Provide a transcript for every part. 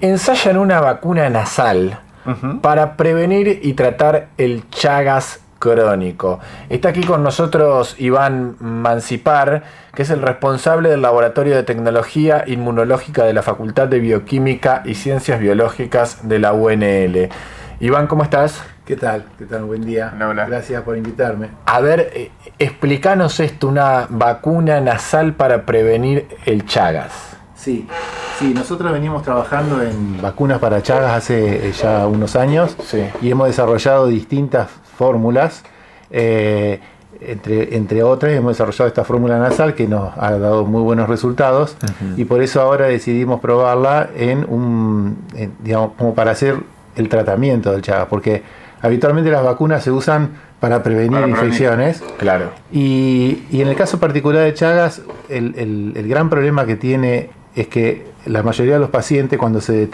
Ensayan una vacuna nasal para prevenir y tratar el Chagas crónico. Está aquí con nosotros Iván Mancipar, que es el responsable del Laboratorio de Tecnología Inmunológica de la Facultad de Bioquímica y Ciencias Biológicas de la UNL. Iván, ¿cómo estás? ¿Qué tal? ¿Qué tal? Buen día. Hola. Gracias por invitarme. A ver, explícanos esto, una vacuna nasal para prevenir el Chagas. Sí, nosotros venimos trabajando en vacunas para Chagas hace ya unos años. Sí. Y hemos desarrollado distintas fórmulas. Entre otras, hemos desarrollado esta fórmula nasal que nos ha dado muy buenos resultados. Y por eso ahora decidimos probarla digamos, como para hacer el tratamiento del Chagas, porque habitualmente las vacunas se usan para prevenir infecciones. Claro. Y en el caso particular de Chagas, el gran problema que tiene es que la mayoría de los pacientes, cuando se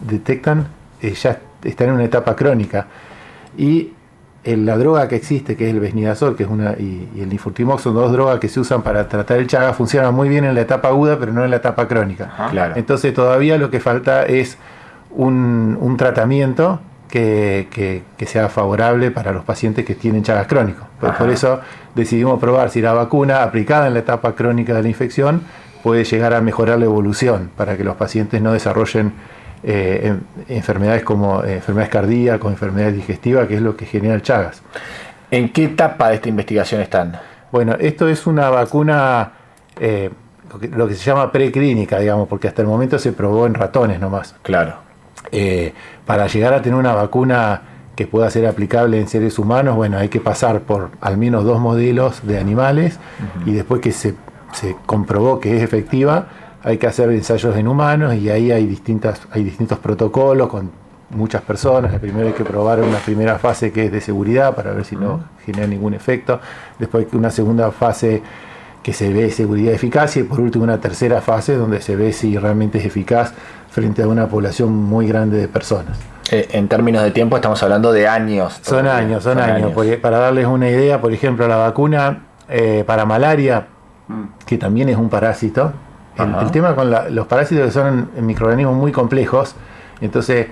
detectan, ya están en una etapa crónica. Y la droga que existe, que es el Vesnidazol, y el Nifurtimox, son dos drogas que se usan para tratar el Chagas, funcionan muy bien en la etapa aguda, pero no en la etapa crónica. Claro. Entonces todavía lo que falta es un tratamiento que sea favorable para los pacientes que tienen Chagas crónico. Por eso decidimos probar si la vacuna aplicada en la etapa crónica de la infección puede llegar a mejorar la evolución para que los pacientes no desarrollen enfermedades como enfermedades cardíacas, enfermedades digestivas, que es lo que genera el Chagas. ¿En qué etapa de esta investigación están? Bueno, esto es una vacuna, lo que se llama preclínica, digamos, porque hasta el momento se probó en ratones nomás. Claro. Para llegar a tener una vacuna que pueda ser aplicable en seres humanos, bueno, hay que pasar por al menos 2 modelos de animales y después que se comprobó que es efectiva, hay que hacer ensayos en humanos y ahí hay distintos protocolos con muchas personas. Primero hay que probar una primera fase que es de seguridad para ver si no genera ningún efecto. Después una segunda fase que se ve seguridad y eficacia y por último una tercera fase donde se ve si realmente es eficaz frente a una población muy grande de personas. En términos de tiempo estamos hablando de años. Son años. Para darles una idea, por ejemplo, la vacuna para malaria, que también es un parásito. El tema con los parásitos que son microorganismos muy complejos, entonces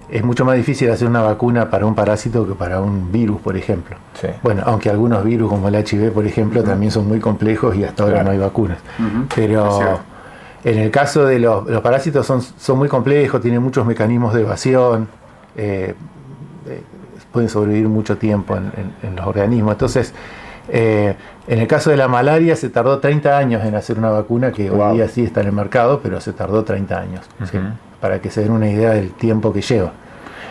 es mucho más difícil hacer una vacuna para un parásito que para un virus, por ejemplo. Sí. Bueno, aunque algunos virus como el HIV, por ejemplo, también son muy complejos y hasta ahora no hay vacunas. Pero en el caso de los parásitos son muy complejos, tienen muchos mecanismos de evasión, pueden sobrevivir mucho tiempo en los organismos. Entonces, en el caso de la malaria se tardó 30 años en hacer una vacuna que hoy día sí está en el mercado, pero se tardó 30 años, ¿sí? Para que se den una idea del tiempo que lleva.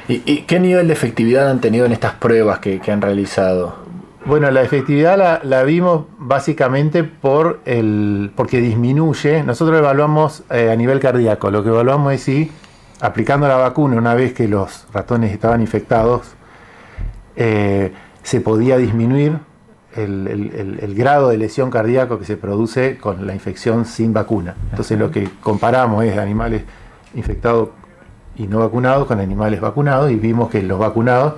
¿Y qué nivel de efectividad han tenido en estas pruebas que han realizado? Bueno, la efectividad la vimos básicamente porque disminuye. Nosotros evaluamos a nivel cardíaco. Lo que evaluamos es si, aplicando la vacuna una vez que los ratones estaban infectados, se podía disminuir el grado de lesión cardíaca que se produce con la infección sin vacuna. Entonces lo que comparamos es animales infectados y no vacunados con animales vacunados y vimos que los vacunados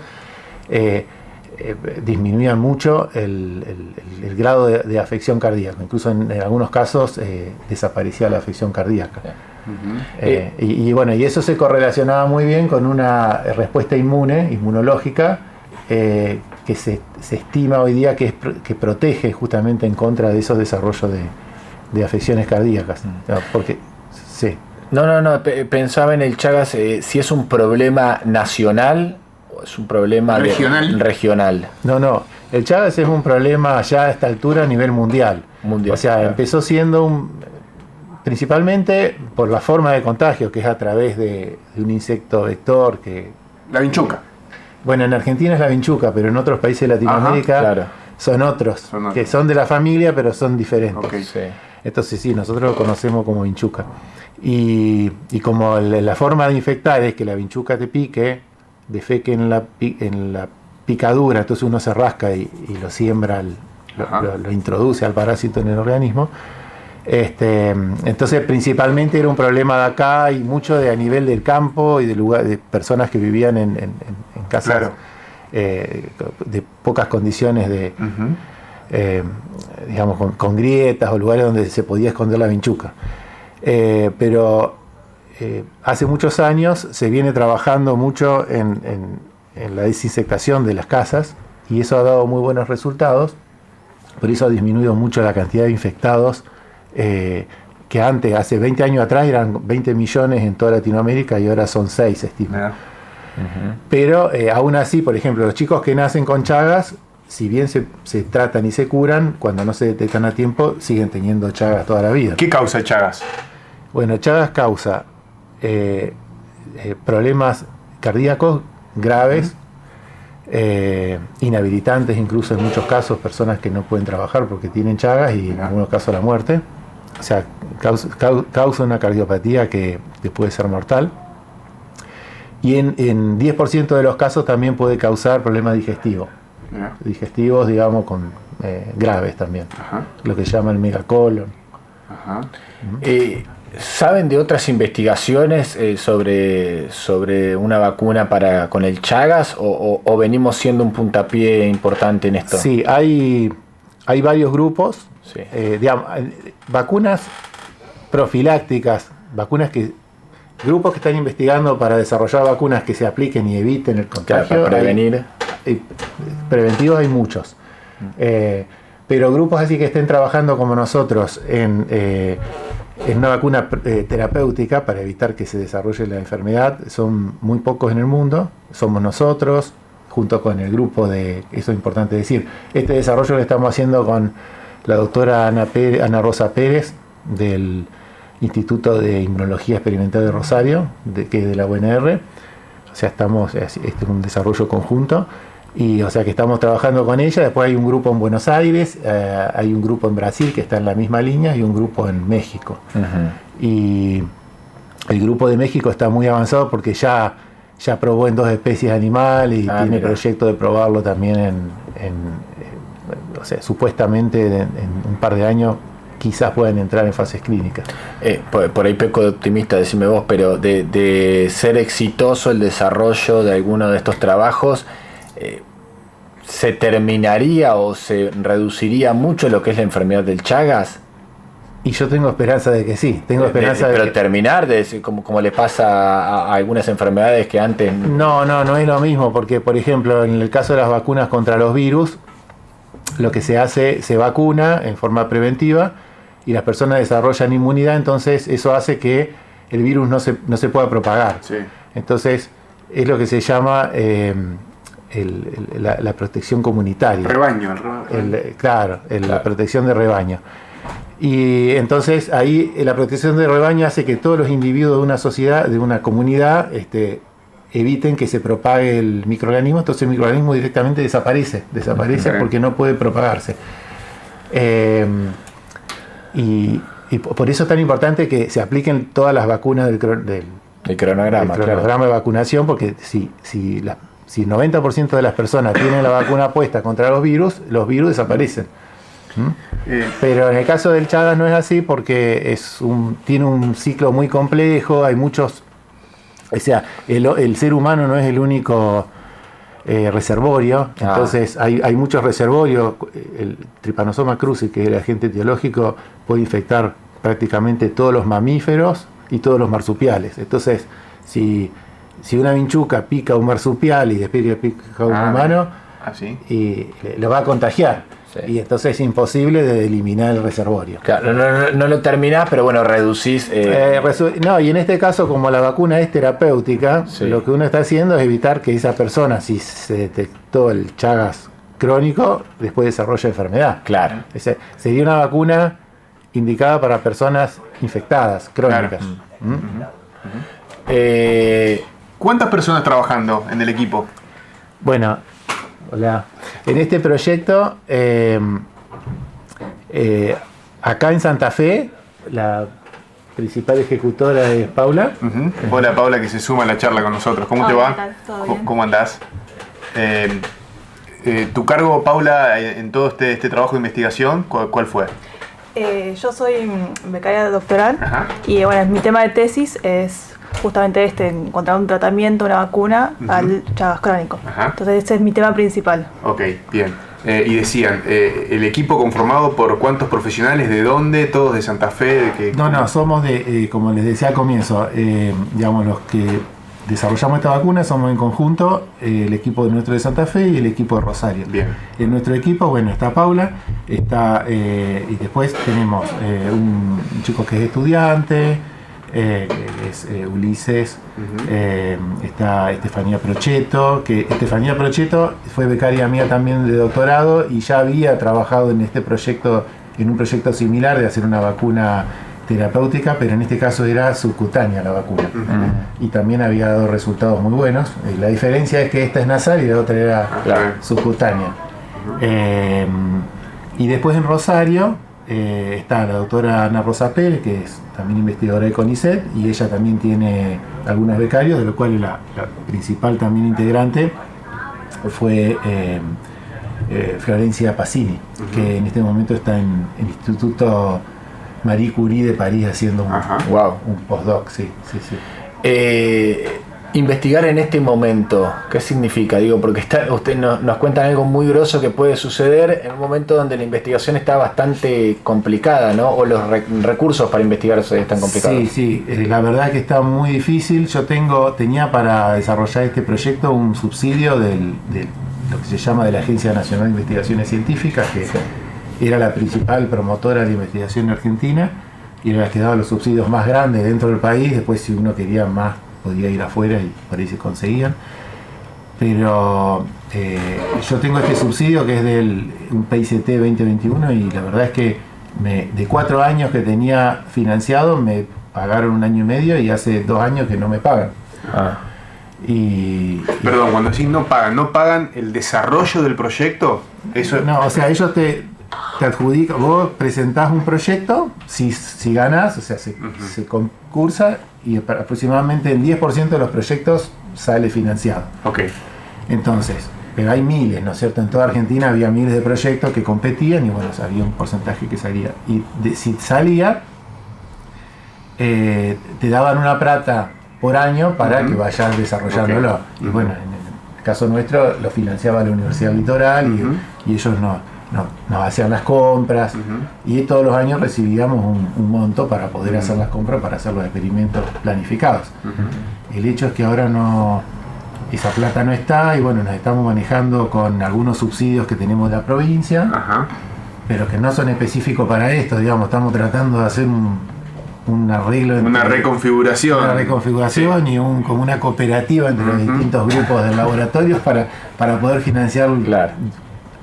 disminuían mucho el grado de afección cardíaca. Incluso en algunos casos desaparecía la afección cardíaca. Y eso se correlacionaba muy bien con una respuesta inmunológica que se estima hoy día que protege justamente en contra de esos desarrollos de afecciones cardíacas. Porque, sí. No, pensaba en el Chagas, si es un problema nacional o es un problema regional. No, el Chagas es un problema ya a esta altura a nivel mundial. O sea, claro. Empezó siendo principalmente por la forma de contagio, que es a través de un insecto vector que... La vinchuca. Bueno, en Argentina es la vinchuca, pero en otros países de Latinoamérica son otros, que son de la familia, pero son diferentes. Okay. Sí. Entonces sí, nosotros lo conocemos como vinchuca. Y como la forma de infectar es que la vinchuca te pique, defeque en la picadura, entonces uno se rasca y lo siembra, lo introduce al parásito en el organismo. Entonces principalmente era un problema de acá y mucho a nivel del campo y de personas que vivían en casas de pocas condiciones digamos con grietas o lugares donde se podía esconder la vinchuca. Pero hace muchos años se viene trabajando mucho en la desinsectación de las casas y eso ha dado muy buenos resultados. Por eso ha disminuido mucho la cantidad de infectados que antes, hace 20 años atrás, eran 20 millones en toda Latinoamérica y ahora son 6, se estima. Pero aún así, por ejemplo, los chicos que nacen con Chagas, si bien se tratan y se curan, cuando no se detectan a tiempo, siguen teniendo Chagas toda la vida. ¿Qué causa Chagas? Bueno, Chagas causa problemas cardíacos graves, inhabilitantes incluso en muchos casos, personas que no pueden trabajar porque tienen Chagas y en algunos casos la muerte. O sea, causa una cardiopatía que puede ser mortal. Y en 10% de los casos también puede causar problemas digestivos. Digestivos, digamos, graves también. Ajá. Lo que llaman megacolon. Ajá. ¿Saben de otras investigaciones sobre una vacuna con el Chagas o venimos siendo un puntapié importante en esto? Sí, hay varios grupos. Sí. Digamos, vacunas profilácticas, grupos que están investigando para desarrollar vacunas que se apliquen y eviten el contagio. Claro, para prevenir. Preventivos hay muchos. Pero grupos así que estén trabajando como nosotros en una vacuna terapéutica para evitar que se desarrolle la enfermedad son muy pocos en el mundo. Somos nosotros, junto con el grupo eso es importante decir, este desarrollo lo estamos haciendo con la doctora Ana Rosa Pérez del Instituto de Inmunología Experimental de Rosario, que es de la UNR. O sea, este es un desarrollo conjunto. Y o sea que estamos trabajando con ella. Después hay un grupo en Buenos Aires, hay un grupo en Brasil que está en la misma línea y un grupo en México. Uh-huh. Y el grupo de México está muy avanzado porque ya probó en 2 especies animales y tiene proyecto de probarlo también o sea, supuestamente en un par de años quizás puedan entrar en fases clínicas. Por ahí peco de optimista, decime vos, pero de ser exitoso el desarrollo de alguno de estos trabajos, ¿se terminaría o se reduciría mucho lo que es la enfermedad del Chagas? Y yo tengo esperanza de que sí. Pero terminar, como le pasa a algunas enfermedades que antes... No es lo mismo, porque por ejemplo en el caso de las vacunas contra los virus, lo que se hace, se vacuna en forma preventiva y las personas desarrollan inmunidad, entonces eso hace que el virus no se pueda propagar. Sí. Entonces es lo que se llama la protección comunitaria. Rebaño. La protección de rebaño. Y entonces ahí la protección de rebaño hace que todos los individuos de una sociedad, de una comunidad, eviten que se propague el microorganismo, entonces el microorganismo directamente desaparece porque no puede propagarse. Y por eso es tan importante que se apliquen todas las vacunas del cronograma de vacunación, porque si el 90% de las personas tienen la vacuna puesta contra los virus desaparecen. Pero en el caso del Chagas no es así porque tiene un ciclo muy complejo, hay muchos... O sea, el ser humano no es el único reservorio, entonces hay muchos reservorios. El Trypanosoma cruzi, que es el agente etiológico, puede infectar prácticamente todos los mamíferos y todos los marsupiales. Entonces, si una vinchuca pica a un marsupial y después pica a un humano, y lo va a contagiar. Sí. Y entonces es imposible de eliminar el reservorio. Claro, no lo terminás, pero bueno, reducís... y en este caso, como la vacuna es terapéutica, lo que uno está haciendo es evitar que esa persona, si se detectó el Chagas crónico, después desarrolle enfermedad. Claro. Sería una vacuna indicada para personas infectadas, crónicas. Claro. ¿Cuántas personas trabajando en el equipo? Bueno... Hola. En este proyecto, acá en Santa Fe, la principal ejecutora es Paula. Uh-huh. Hola Paula, que se suma a la charla con nosotros. ¿Cómo te va? ¿Cómo andás? ¿Tu cargo, Paula, en todo este trabajo de investigación, cuál fue? Yo soy becaria doctoral. Ajá. Y bueno, mi tema de tesis es justamente encontrar un tratamiento, una vacuna al Chagas crónico. Ajá. Entonces ese es mi tema principal. Ok, bien. y decían, el equipo conformado por cuántos profesionales, de dónde, todos de Santa Fe, de que... No, somos como les decía al comienzo, digamos, los que desarrollamos esta vacuna somos en conjunto el equipo de nuestro de Santa Fe y el equipo de Rosario. Bien. En nuestro equipo, bueno, está Paula, y después tenemos un chico que es estudiante, es Ulises, está Estefanía Prochetto, que Estefanía Prochetto fue becaria mía también de doctorado y ya había trabajado en este proyecto, en un proyecto similar de hacer una vacuna terapéutica, pero en este caso era subcutánea la vacuna. Y también había dado resultados muy buenos. La diferencia es que esta es nasal y la otra era subcutánea. Y después en Rosario está la doctora Ana Rosa Pérez, que es también investigadora de CONICET, y ella también tiene algunos becarios, de lo cual la principal también integrante fue Florencia Pacini, que en este momento está en el Instituto Marie Curie de París haciendo un postdoc. Sí. Investigar en este momento, ¿qué significa? Digo, porque usted nos cuentan algo muy grosso que puede suceder en un momento donde la investigación está bastante complicada, ¿no? O los recursos para investigar están complicados. Sí, la verdad que está muy difícil. Yo tenía para desarrollar este proyecto un subsidio de lo que se llama de la Agencia Nacional de Investigaciones Científicas, que era la principal promotora de investigación en Argentina y era la que daba los subsidios más grandes dentro del país. Después, si uno quería más, podía ir afuera y por ahí se conseguían. Pero yo tengo este subsidio que es del un PICT 2021 y la verdad es que de 4 años que tenía financiado me pagaron 1 año y medio y hace 2 años que no me pagan. Perdón, cuando decís no pagan el desarrollo del proyecto. Eso... No, o sea, ellos te adjudican, vos presentás un proyecto, si ganás, o sea, se concursa y aproximadamente el 10% de los proyectos sale financiado. Entonces, pero hay miles, ¿no es cierto? En toda Argentina había miles de proyectos que competían y bueno, había un porcentaje que salía. Y si salía, te daban una plata por año para que vayas desarrollándolo. Y bueno, en el caso nuestro lo financiaba la Universidad Litoral y ellos nos hacían las compras y todos los años recibíamos un monto para poder hacer las compras, para hacer los experimentos planificados. El hecho es que ahora esa plata no está y bueno, nos estamos manejando con algunos subsidios que tenemos de la provincia, pero que no son específicos para esto, digamos, estamos tratando de hacer un arreglo, una reconfiguración y como una cooperativa entre los distintos grupos del laboratorio para poder financiar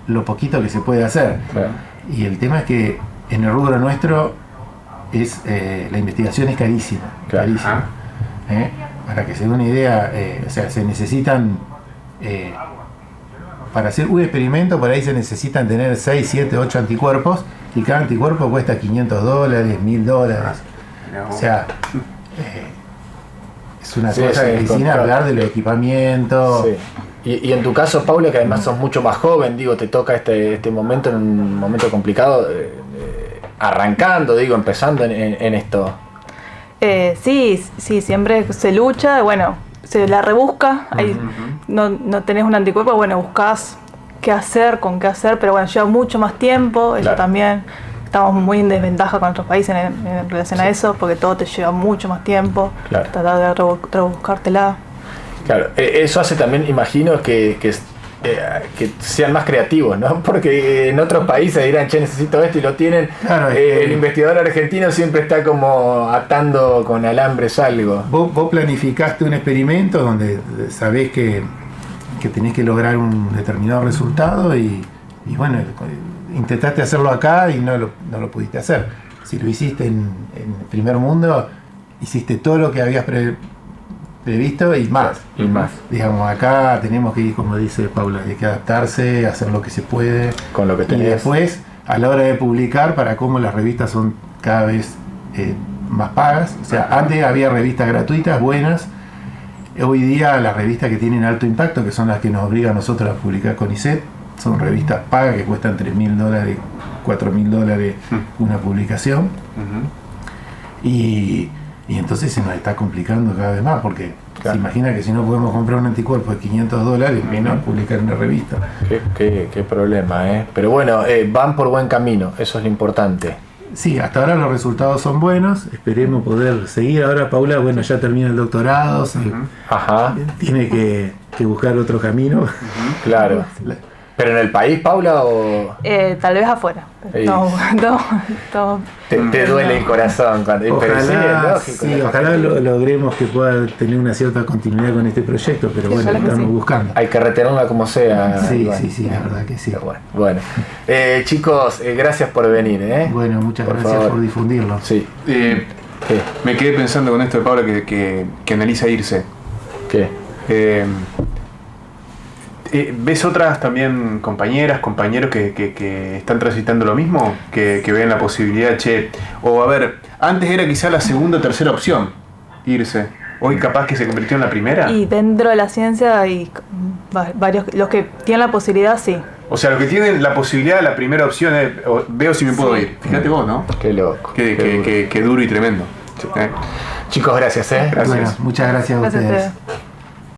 lo poquito que se puede hacer. Y el tema es que en el rubro nuestro la investigación es carísima. Para que se dé una idea, o sea, se necesitan para hacer un experimento, por ahí se necesitan tener 6, 7, 8 anticuerpos y cada anticuerpo cuesta $500, $1.000. O sea, es una cosa sin hablar de los equipamientos. Y en tu caso, Paula, que además sos mucho más joven, digo, te toca este momento en un momento complicado, arrancando, empezando en esto. Sí, siempre se lucha, bueno, se la rebusca, ahí no tenés un anticuerpo, bueno, buscás con qué hacer, pero bueno, lleva mucho más tiempo, eso también. Estamos muy en desventaja con otros países en relación a eso, porque todo te lleva mucho más tiempo, tratar de rebuscártela. Claro, eso hace también, imagino, que sean más creativos, ¿no? Porque en otros países dirán, necesito esto y lo tienen. El investigador argentino siempre está como atando con alambres algo. Vos planificaste un experimento donde sabés que tenés que lograr un determinado resultado y bueno, intentaste hacerlo acá y no lo pudiste hacer. Si lo hiciste en el primer mundo, hiciste todo lo que habías previsto y más. Digamos, acá tenemos que ir, como dice Paula, hay que adaptarse, hacer lo que se puede con lo que tenés. Y después, a la hora de publicar, para cómo las revistas son cada vez más pagas. O sea, antes había revistas gratuitas, buenas. Hoy día las revistas que tienen alto impacto, que son las que nos obligan a nosotros a publicar CONICET, son revistas pagas que cuestan $3.000, $4.000 una publicación. Y entonces se nos está complicando cada vez más porque Claro. Se imagina que si no podemos comprar un anticuerpo de $500, menos publicar en una revista. Qué problema, ¿eh? Pero bueno, van por buen camino, eso es lo importante. Sí, hasta ahora los resultados son buenos, esperemos poder seguir. Ahora Paula, bueno, ya termina el doctorado, Ajá, tiene que buscar otro camino. claro. ¿Pero en el país, Paula, o...? Tal vez afuera. Sí. No. Te duele el corazón cuando... pero sí, es Ojalá, lógico, sí, la ojalá gente- logremos que pueda tener una cierta continuidad con este proyecto, pero bueno, ojalá que estamos sí. buscando. Hay que retenerla como sea. Sí, Iván. sí, la verdad que sí. Pero bueno. Chicos, gracias por venir, ¿eh? Bueno, muchas Por gracias favor. por difundirlo. Sí. Eh, ¿Qué? me quedé pensando con esto de Paula que analiza irse. ¿Qué? ¿Ves otras también compañeras, compañeros que están transitando lo mismo? Que ven la posibilidad, o a ver, antes era quizá la segunda o tercera opción, irse. Hoy capaz que se convirtió en la primera. Y dentro de la ciencia hay varios, los que tienen la posibilidad, sí. O sea, los que tienen la posibilidad, la primera opción es, veo si me puedo ir. Fíjate vos, ¿no? Qué loco. Qué duro y tremendo. Chicos, gracias, ¿eh? Gracias. Bueno, muchas gracias a Gracias a ustedes. ustedes.